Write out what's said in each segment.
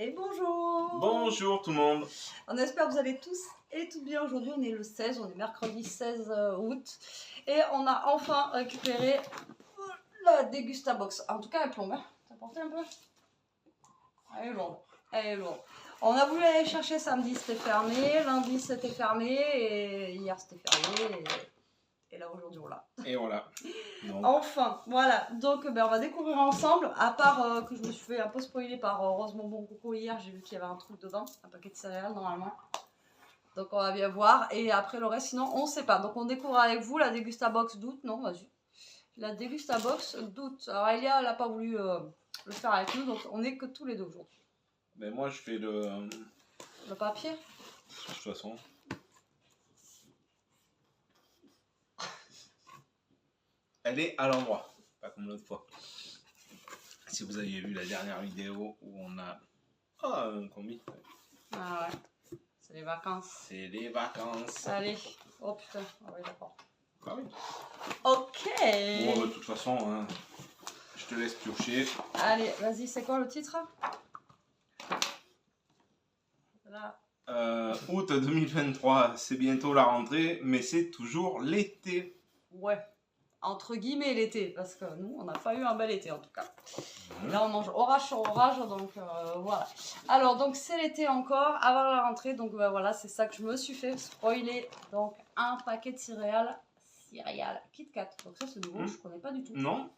Et bonjour! Bonjour tout le monde! On espère que vous allez tous et toutes bien. Aujourd'hui on est le 16, on est mercredi 16 août. Et on a enfin récupéré la Dégustabox. En tout cas elle plombe, hein. T'as porté un peu? Elle est lourde, elle est lourde. On a voulu aller chercher samedi, c'était fermé. Lundi c'était fermé. Et hier c'était fermé. Et là aujourd'hui on l'a. Et voilà. Donc. Enfin, voilà. Donc on va découvrir ensemble. À part que je me suis fait un peu spoiler par Rose Bonbon Coco hier, j'ai vu qu'il y avait un truc dedans, un paquet de céréales normalement. Donc on va bien voir. Et après le reste, sinon on sait pas. Donc on découvre avec vous la Dégustabox d'août. Non, vas-y. La Dégustabox d'août. Alors Elia, elle n'a pas voulu le faire avec nous, donc on est que tous les deux aujourd'hui. Mais moi je fais le papier. De toute façon. Elle est à l'endroit, pas comme l'autre fois. Si vous avez vu la dernière vidéo où on a un combi. Ah ouais, c'est les vacances. C'est les vacances. Allez, oh putain, ah oui d'accord. Ah oui. Ok. Bon, de toute façon, hein, je te laisse piocher. Allez, vas-y, c'est quoi le titre? Là. Août 2023, c'est bientôt la rentrée, mais c'est toujours l'été. Ouais. Entre guillemets l'été, parce que nous, on n'a pas eu un bel été en tout cas. Et là, on mange orage sur orage, donc voilà. Alors, donc c'est l'été encore, avant la rentrée, donc voilà, c'est ça que je me suis fait spoiler. Donc, un paquet de céréales Kit Kat. Donc ça, c'est nouveau, je connais pas du tout. Non.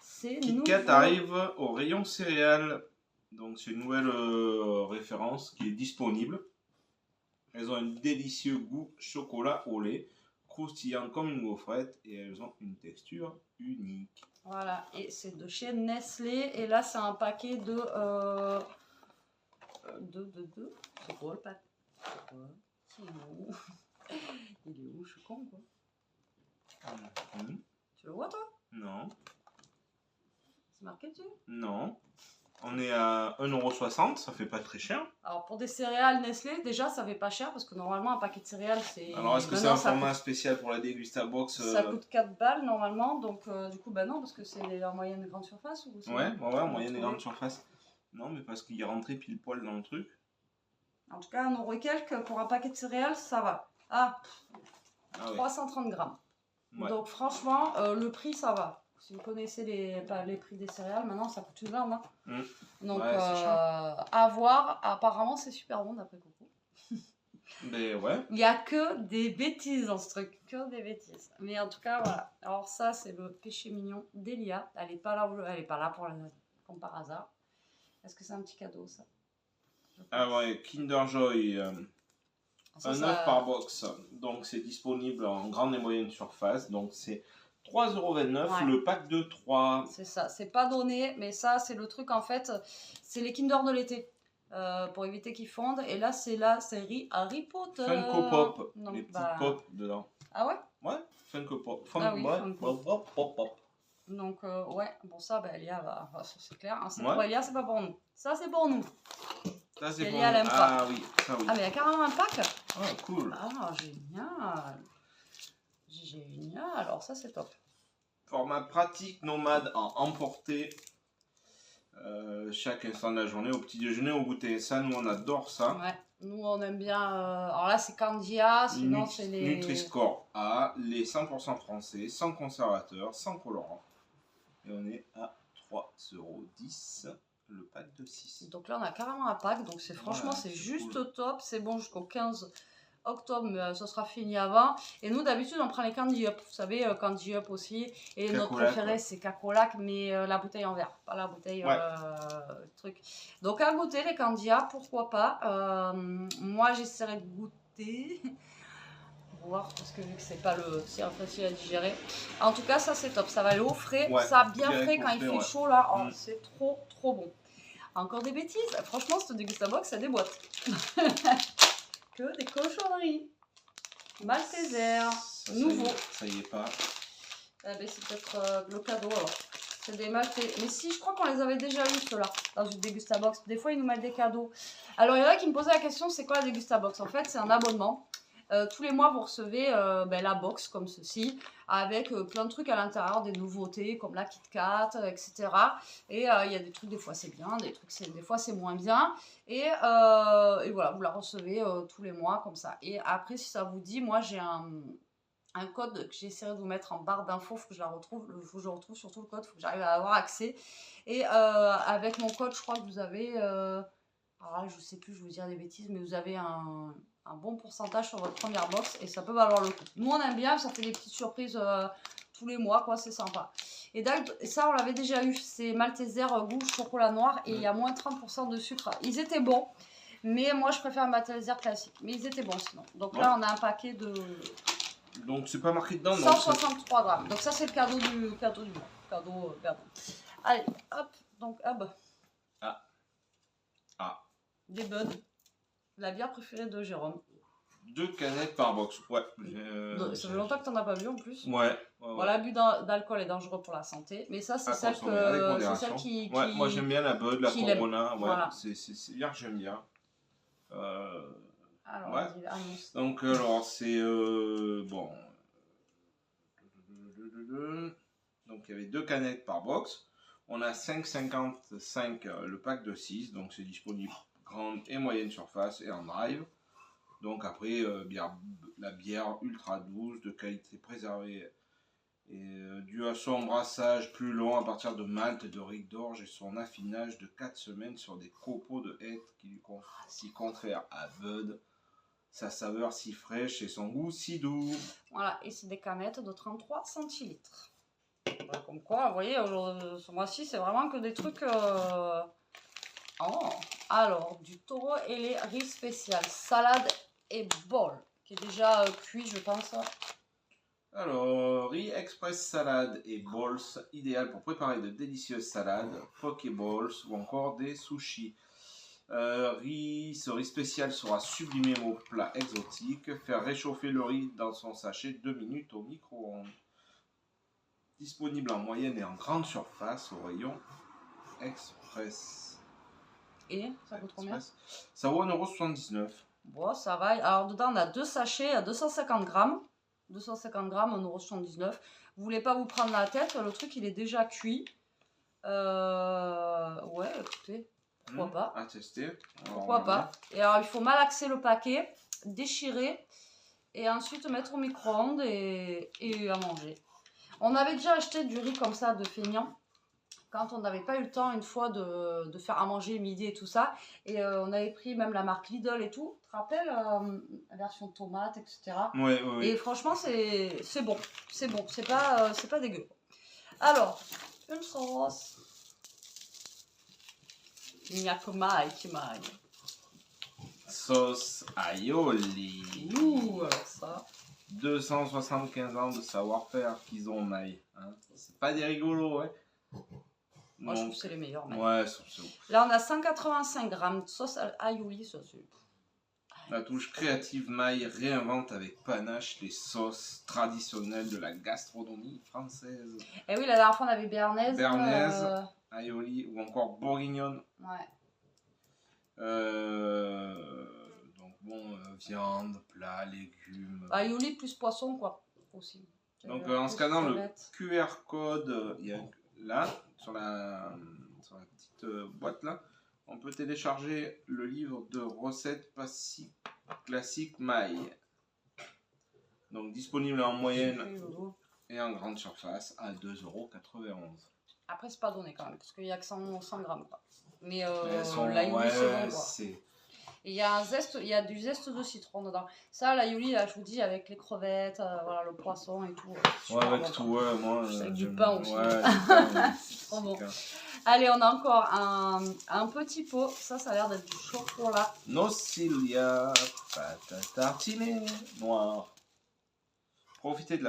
C'est Kit Kat arrive au rayon céréales, donc c'est une nouvelle référence qui est disponible. Elles ont un délicieux goût chocolat au lait, croustillant comme une gaufrette, et elles ont une texture unique. Voilà, et c'est de chez Nestlé, et là c'est un paquet de... C'est quoi le paquet? Il est où? Je suis con quoi. Tu le vois toi? Non. C'est marqué dessus? Non. On est à 1,60 €, ça fait pas très cher. Alors pour des céréales Nestlé, déjà ça fait pas cher parce que normalement un paquet de céréales c'est... Alors est-ce que c'est un format spécial pour la Dégustabox? Ça coûte 4 balles normalement, donc du coup bah non parce que c'est en moyenne et grande surface ou ouais, en moyenne et grande surface. Non mais parce qu'il est rentré pile poil dans le truc. En tout cas 1 € et quelques pour un paquet de céréales ça va. Ah 330 grammes. Ouais. Donc franchement le prix ça va. Si vous connaissez les prix des céréales, maintenant ça coûte une blinde. Hein. Donc ouais, à voir, apparemment c'est super bon d'après Coco. Mais ouais. Il n'y a que des bêtises dans ce truc, que des bêtises. Mais en tout cas voilà. Alors ça c'est le péché mignon d'Elia. Elle n'est pas là pour comme par hasard. Est-ce que c'est un petit cadeau ça? Ah ouais, Kinder Joy. Un œuf par box. Donc c'est disponible en grande et moyenne surface. Donc c'est 3,29 €, le pack de 3. C'est ça, c'est pas donné, mais ça c'est le truc en fait, c'est les Kinder de l'été, pour éviter qu'ils fondent. Et là c'est la série Harry Potter. Funko Pop, donc, les petites pop dedans. Ah ouais? Ouais, Funko Pop. Ah oui, Funko Pop. Donc ouais, bon ça, bah, Elia va, c'est clair, hein, c'est pour Elia, c'est pas pour nous. Ça c'est pour nous. Ça c'est pour Elia, nous. elle aime pas. Ah oui, ça oui. Ah mais il y a carrément un pack. Ah cool. Ah génial. Génial, alors ça c'est top. Format pratique, nomade, à emporter chaque instant de la journée, au petit déjeuner, au goûter. Ça, nous on adore ça. Ouais, nous on aime bien. Alors là c'est Candia, sinon c'est les. Nutri-Score A, les 100% français, sans conservateur, sans colorant. Et on est à 3,10 € le pack de 6. Donc là on a carrément un pack, donc c'est franchement c'est juste cool. Top, c'est bon jusqu'au 15 octobre, mais ça sera fini avant. Et nous d'habitude on prend les Candy Up, vous savez, Candy Up aussi. Et Cacolac, notre préféré c'est Cacolac, mais la bouteille en verre, pas la bouteille truc. Donc à goûter les Candy Up, pourquoi pas. Moi j'essaierai de goûter. Voir parce que vu que c'est pas si facile à digérer. En tout cas ça c'est top, ça va aller au frais, ça bien frais quand il fait chaud là, oh, c'est trop bon. Encore des bêtises, franchement cette Dégustabox ça déboîte. Que des cochonneries. Malteser, nouveau. Ça y est pas. Ah ben c'est peut-être le cadeau alors. C'est des Maltesers. Mais si, je crois qu'on les avait déjà eu ceux-là dans une Dégustabox. Des fois ils nous mettent des cadeaux. Alors il y en a qui me posaient la question, c'est quoi la Dégustabox? En fait c'est un abonnement. Tous les mois, vous recevez la box comme ceci, avec plein de trucs à l'intérieur, des nouveautés comme la Kit Kat, etc. Et il y a des trucs, des fois c'est bien, des trucs, des fois c'est moins bien. Et voilà, vous la recevez tous les mois comme ça. Et après, si ça vous dit, moi j'ai un code que j'essaierai de vous mettre en barre d'infos, faut que je la retrouve, faut que je retrouve surtout le code, faut que j'arrive à avoir accès. Et avec mon code, je crois que vous avez, alors là, je sais plus, je vais vous dire des bêtises, mais vous avez un bon pourcentage sur votre première box et ça peut valoir le coup. Nous, on aime bien, ça fait des petites surprises tous les mois, quoi, c'est sympa. Et ça, on l'avait déjà eu, c'est Malteser goût chocolat noir et il y a moins 30% de sucre. Ils étaient bons, mais moi, je préfère Malteser classique, mais ils étaient bons sinon. Donc là, on a un paquet de... Donc c'est pas marqué dedans. 163 grammes. Donc ça c'est le cadeau du mois. Cadeau. Allez, hop. Donc des buds. La bière préférée de Jérôme. 2 canettes par box. Ouais. Ça fait longtemps que t'en as pas bu en plus. Ouais. Bon, l'abus d'alcool est dangereux pour la santé. Mais ça c'est celle qui... Ouais, moi j'aime bien la Bud, la Corona. Ouais, voilà. C'est bien que j'aime bien. Alors, ouais. Donc alors c'est bon. Donc il y avait 2 canettes par box. On a 5,55 le pack de 6. Donc c'est disponible grande et moyenne surface et en drive. Donc après la bière ultra douce de qualité préservée et dû à son brassage plus long à partir de malt, de riz d'orge et son affinage de 4 semaines sur des copeaux de hêtre qui confèrent à Bud sa saveur si fraîche et son goût si doux. Voilà, et c'est des canettes de 33 centilitres. Voilà, comme quoi, vous voyez, ce mois-ci, c'est vraiment que des trucs... Oh, alors, du taureau et les riz spécial, salade et bol, qui est déjà cuit, je pense. Alors, riz express salade et balls, idéal pour préparer de délicieuses salades, pokeballs ou encore des sushis. Ce riz spécial sera sublimé au plat exotique. Faire réchauffer le riz dans son sachet 2 minutes au micro-ondes. Disponible en moyenne et en grande surface au rayon express. Et ça coûte combien? Ça vaut 1,79 €. Bon, ça va. Alors, dedans, on a 2 sachets à 250 grammes. 250 grammes, 1,79 €. Vous voulez pas vous prendre la tête, le truc, il est déjà cuit. Ouais, écoutez. Pourquoi pas? À tester. Pourquoi pas? Et alors, il faut malaxer le paquet, déchirer et ensuite mettre au micro-ondes et à manger. On avait déjà acheté du riz comme ça de feignant quand on n'avait pas eu le temps une fois de faire à manger midi et tout ça. Et on avait pris même la marque Lidl et tout. Tu te rappelles la version tomate, etc. Oui. Et franchement, c'est bon. C'est bon. C'est pas dégueu. Alors, une sauce. Il n'y a que Maï qui m'aille. Sauce aioli. Ouh, alors ça. 275 ans de savoir-faire qu'ils ont Maï. Hein. C'est pas des rigolos, ouais. Moi, je trouve que c'est les meilleurs. Maï. Ouais, c'est ouf. Là, on a 185 grammes de sauce aioli. Ça, c'est... La touche créative Maï réinvente avec panache les sauces traditionnelles de la gastronomie française. Et oui, la dernière fois, on avait béarnaise. Aioli ou encore bourguignonne. Ouais. Donc bon, viande, plat, légumes. Aioli plus poisson, quoi, aussi. Donc en scannant le QR code, il y a là, sur la petite boîte là, on peut télécharger le livre de recettes classiques Maï. Donc disponible en moyenne et en grande surface à 2,91 €. Après, c'est pas donné quand même, parce qu'il n'y a que 100 grammes. Quoi. Mais l'aïoli, c'est bon. Quoi. Et il y a du zeste de citron dedans. Ça, l'aïoli, là, je vous dis, avec les crevettes, voilà, le poisson et tout. Ouais, avec tout, ouais, moi. Avec du pain aussi. Ouais, c'est trop bon. Allez, on a encore un petit pot. Ça a l'air d'être du chocolat. Nocilia, pâte à tartiner noire. Profitez de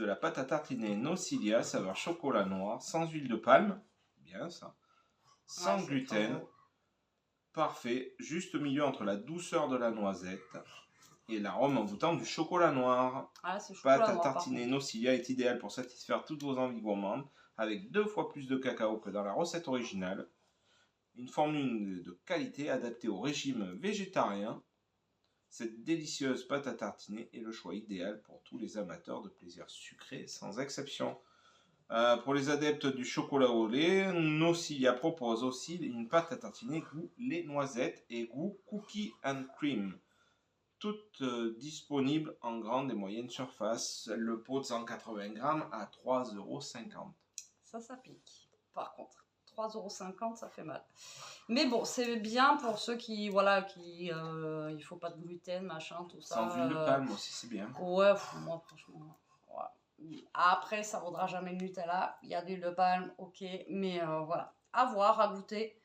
la pâte à tartiner Nocilia, saveur chocolat noir, sans huile de palme. Bien ça. Sans gluten. Parfait. Juste au milieu entre la douceur de la noisette et l'arôme envoûtant du chocolat noir. Ah, chocolat pâte à tartiner Nocilia est idéale pour satisfaire toutes vos envies gourmandes, avec 2 fois plus de cacao que dans la recette originale. Une formule de qualité adaptée au régime végétarien. Cette délicieuse pâte à tartiner est le choix idéal pour tous les amateurs de plaisir sucré, sans exception. Pour les adeptes du chocolat au lait, Nocilia propose aussi une pâte à tartiner goût lait noisettes et goût cookie and cream. Toutes disponibles en grande et moyenne surface. Le pot de 180 grammes à 3,50 €. Ça pique. Par contre, 3,50 €, ça fait mal. Mais bon, c'est bien pour ceux qui, voilà, il faut pas de gluten, machin, tout ça. Sans huile de palme aussi, c'est bien. Ouais, moi, franchement, ouais. Après, ça vaudra jamais le Nutella. Il y a de l'huile de palme, ok. Mais voilà, à voir, à goûter.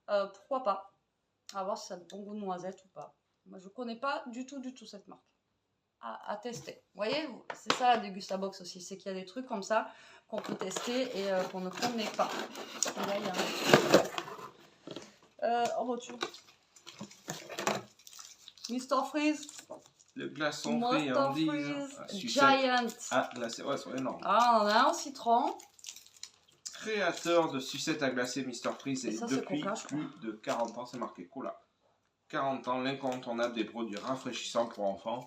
Pourquoi pas. À voir si ça a de bon goût de noisette ou pas. Moi, je connais pas du tout cette marque. À tester. Vous voyez, c'est ça la Dégustabox aussi, c'est qu'il y a des trucs comme ça qu'on peut tester et qu'on ne connaît pas. Et là, il y a en voiture. Mr. Freeze. Le glaçon friandise. Giant. Ah, glacé, ouais, c'est énorme. Ah, on en a un citron. Créateur de sucettes à glacer, Mr. Freeze, et depuis Coca, plus de 40 ans, c'est marqué Cola. 40 ans, l'incontournable des produits rafraîchissants pour enfants.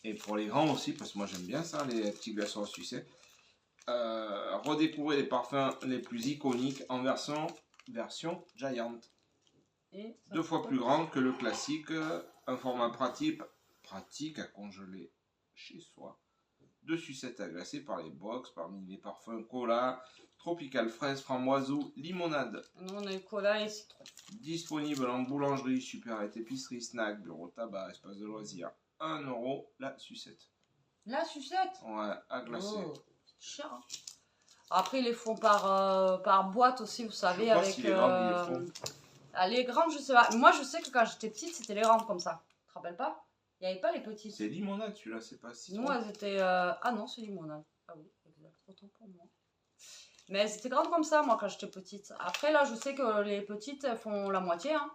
Et pour les grands aussi, parce que moi j'aime bien ça, les petits glaçons à sucette. Redécouvrez les parfums les plus iconiques en version Giant. Et 2 fois plus grand que le classique, un format pratique à congeler chez soi. 2 sucettes à glacer par les box, parmi les parfums cola, tropical fraise, framboise ou limonade. Nous on a eu cola et citron. Disponible en boulangerie, supérette, épicerie, snack, bureau, tabac, espace de loisirs. 1 € la sucette. La sucette? Ouais, à glacer. Oh, c'est cher. Hein. Après, ils les font par boîte aussi, vous savez, avec. Si les grandes, ils les font. Les grandes, je sais pas. Moi, je sais que quand j'étais petite, c'était les grandes comme ça. Tu te rappelles pas? Il n'y avait pas les petites. C'est limonade, celui-là, c'est pas citron. Nous, elles étaient. Ah non, c'est limonade. Ah oui, exact. Autant pour moi. Mais elles étaient grandes comme ça, moi, quand j'étais petite. Après, là, je sais que les petites, elles font la moitié. Hein.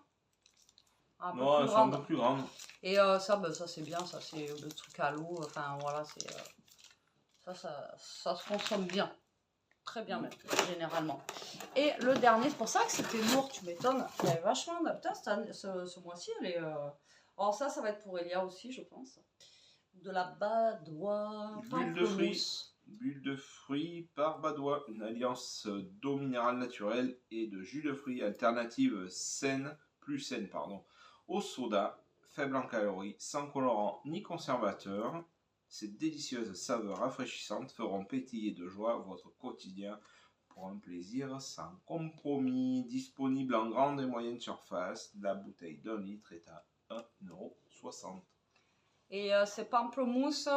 Non, elles sont un peu plus grandes. Et ça, c'est bien. Ça, c'est le truc à l'eau. Enfin, voilà, c'est. Ça se consomme bien. Très bien, même, généralement. Et le dernier, c'est pour ça que c'était lourd, tu m'étonnes. Il y avait vachement de. Putain, ce mois-ci, elle est. Alors, ça va être pour Elia aussi, je pense. De la Badois. Bulle de fruits par Badois, une alliance d'eau minérale naturelle et de jus de fruits alternative plus saine, au soda, faible en calories, sans colorant ni conservateur. Ces délicieuses saveurs rafraîchissantes feront pétiller de joie votre quotidien pour un plaisir sans compromis. Disponible en grande et moyenne surface, la bouteille d'1 litre est à 1,60 €. Et c'est pamplemousse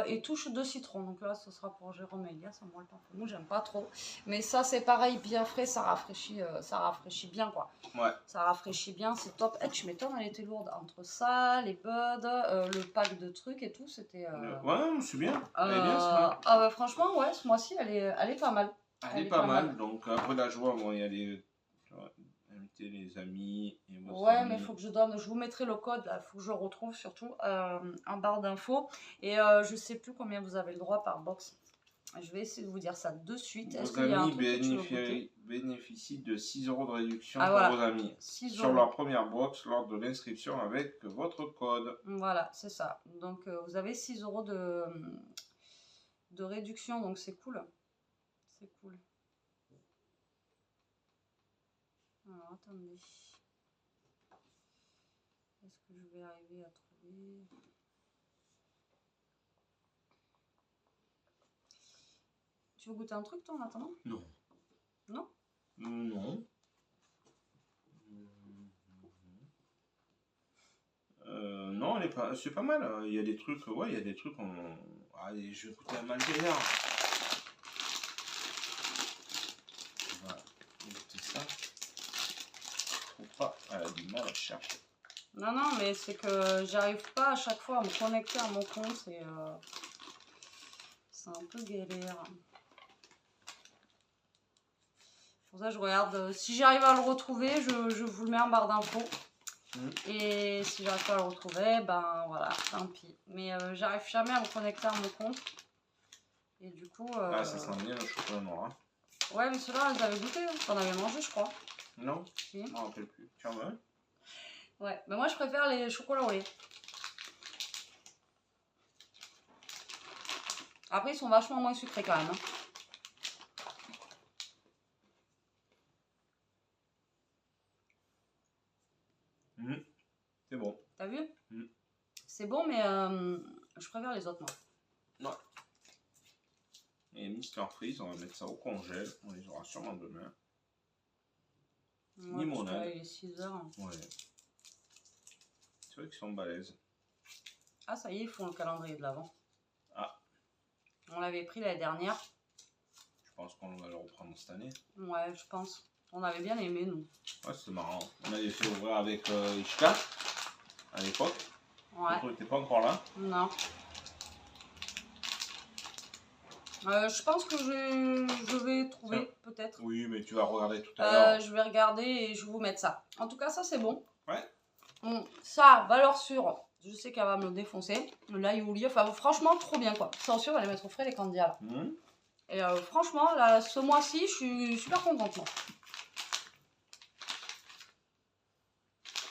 et touche de citron. Donc là, ce sera pour Jérôme et Elias. Moi, le pamplemousse, j'aime pas trop. Mais ça, c'est pareil, bien frais, ça rafraîchit bien, quoi. Ouais. Ça rafraîchit bien, c'est top. Et tu m'étonnes, elle était lourde. Entre ça, les buds, le pack de trucs et tout, c'était... Ouais, c'est bien. Elle est bien, ça. Ah bah franchement, ouais, ce mois-ci, elle est pas mal. Elle est pas mal. Donc après la joie, bon, il y a les... inviter les amis et votre ouais, mais il faut que je vous mettrai le code, il faut que je le retrouve surtout en barre d'infos. Et je sais plus combien vous avez le droit par box. Je vais essayer de vous dire ça de suite. Vos amis bénéficient de 6 € de réduction pour voilà. vos amis sur leur première box lors de l'inscription avec votre code. Voilà, c'est ça. Donc vous avez 6 € de réduction, donc c'est cool. C'est cool. Alors attendez. Est-ce que je vais arriver à trouver... Tu veux goûter un truc toi en attendant? Non. Non? Non. Non, c'est pas mal. Il y a des trucs, ouais, il y a des trucs. Allez, je vais goûter un Malgaillard. On va goûter ça. Je trouve pas. Elle a du mal à chercher. Non, non, mais c'est que j'arrive pas à chaque fois à me connecter à mon compte. C'est un peu galère. Pour ça, je regarde. Si j'arrive à le retrouver, je vous le mets en barre d'infos. Et si j'arrive pas à le retrouver, ben voilà, tant pis. Mais j'arrive jamais à me connecter à mon compte. Et du coup... Ah, ça sent bien le chocolat noir. Hein. Ouais, mais ceux-là, je l'avais goûté. Hein. T'en avais mangé, je crois. Non, si. Je m'en rappelle plus. Tu en veux? Ouais, mais moi, je préfère les chocolats au lait. Après, ils sont vachement moins sucrés quand même. Hein. C'est bon. T'as vu? C'est bon, mais je préfère les autres, moi. Ouais. Et Mr Freeze, on va mettre ça au congèle. On les aura sûrement demain. Ouais, limonade. Il est 6 h. Ouais. C'est vrai qu'ils sont balèzes. Ah, ça y est, ils font le calendrier de l'Avent. Ah. On l'avait pris l'année dernière. Je pense qu'on va le reprendre cette année. Ouais, je pense. On avait bien aimé, nous. Ouais, c'est marrant. On avait fait ouvrir avec Ishka à l'époque. Ouais. Tu n'étais pas encore là? Non. Je pense que je vais trouver, peut-être. Oui, mais tu vas regarder tout à l'heure. Je vais regarder et je vais vous mettre ça. En tout cas, ça, c'est bon. Ouais. Bon, ça, valeur sûre. Je sais qu'elle va me le défoncer. Le Laïouli, enfin, franchement, trop bien, quoi. Ça aussi, on va les mettre au frais, les candidats, là. Et franchement, là, ce mois-ci, je suis super contente, moi.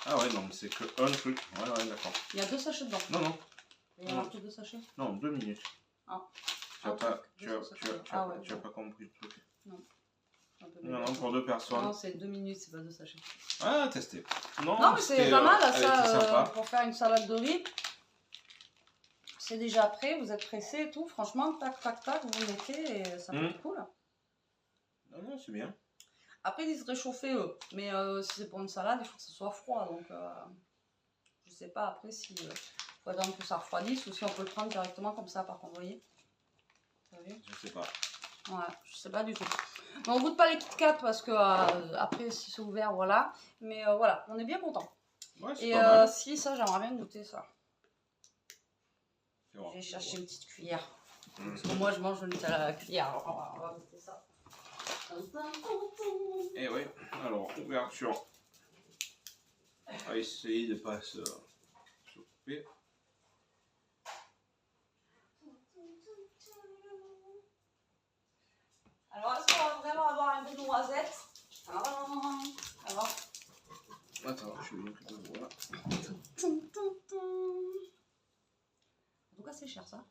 Ah ouais, non, c'est que un truc. Ouais, d'accord. Il y a 2 sachets dedans. Non. Il y a marqué 2 sachets. Non, 2 minutes. Ah. Tu as pas compris le truc. Non. Non, pour 2 personnes. Non, c'est 2 minutes, c'est pas 2 sachets. Ah, testé. Non, mais c'est pas mal, ça, pour faire une salade de riz. C'est déjà prêt, vous êtes pressé et tout. Franchement, tac, tac, tac, vous mettez et ça peut être cool. Non, c'est bien. Après, ils se réchauffaient eux. Mais si c'est pour une salade, il faut que ce soit froid. Donc, je sais pas après si faut attendre que ça refroidisse ou si on peut le prendre directement comme ça, par contre, vous voyez. Vous avez vu? Je sais pas. Ouais, je sais pas du tout. Mais on goûte pas les Kit Kat parce que après, si c'est ouvert, voilà. Mais voilà, on est bien content. Ouais, et si, ça, j'aimerais bien goûter ça. Je vais chercher une petite cuillère. Parce que moi, je mange le Nutella à la cuillère. Alors, on va goûter ça. Et oui, alors, ouverture. On va essayer de ne pas se couper. Alors, est-ce qu'on va vraiment avoir un goût de noisette? Alors. Attends, je vais vous montrer de voir. En tout cas, c'est cher, ça.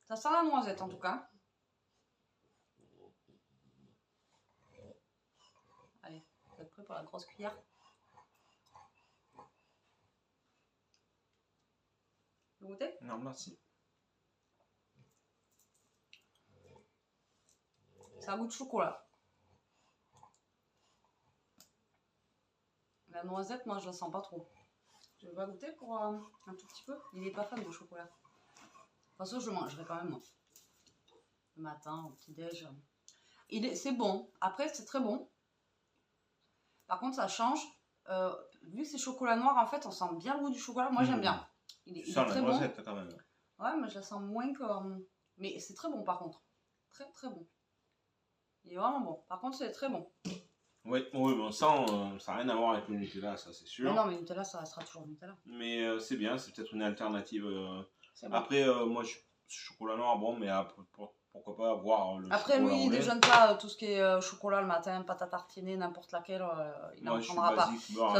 Ça sent la noisette, en tout cas. Allez, vous êtes prêts pour la grosse cuillère? Vous goûtez? Non, merci. Ça a goût de chocolat. La noisette, moi, je la sens pas trop. Je vais pas goûter pour un tout petit peu. Il est pas fan de chocolat. De toute façon, je mangerai quand même, moi. Le matin, au petit-déj. C'est bon. Après, c'est très bon. Par contre, ça change. Vu que c'est chocolat noir, en fait, on sent bien le goût du chocolat. Moi, j'aime bien. Il est très bon. Quand même. Ouais, mais je la sens moins que... Mais c'est très bon, par contre. Très, très bon. Il est vraiment bon. Par contre, c'est très bon. Oui, mais ça n'a rien à voir avec le Nutella, ça, c'est sûr. Non, mais Nutella, ça restera toujours Nutella. Mais c'est bien, c'est peut-être une alternative. Bon. Après, moi, chocolat noir, bon, mais pourquoi pas avoir le après, lui, il déjeune pas tout ce qui est chocolat le matin, pâte à tartiner, n'importe laquelle, il n'en prendra pas.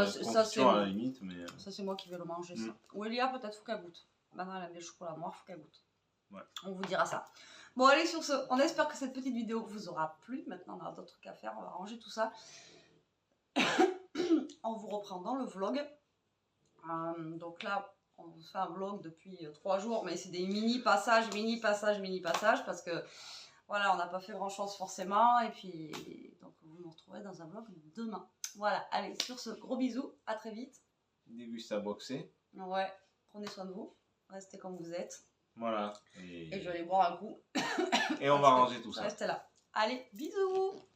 Ça c'est à la limite, mais... Ça, c'est moi qui vais le manger, ça. Ou Elia, peut-être, faut qu'elle goûte. Maintenant, elle aime les chocolats noirs, faut qu'elle goûte. Ouais. On vous dira ça. Bon, allez, sur ce, on espère que cette petite vidéo vous aura plu. Maintenant, on a d'autres trucs à faire, on va ranger tout ça. On vous reprend dans le vlog. Donc là, on fait un vlog depuis 3 jours, mais c'est des mini-passages, parce que voilà, on n'a pas fait grand-chose forcément. Et puis, donc, vous nous retrouvez dans un vlog demain. Voilà, allez, sur ce, gros bisous, à très vite. Déguste à boxer. Ouais, prenez soin de vous, restez comme vous êtes. Voilà. Et je vais aller boire un coup. Et on va ranger tout ça. Restez là. Allez, bisous.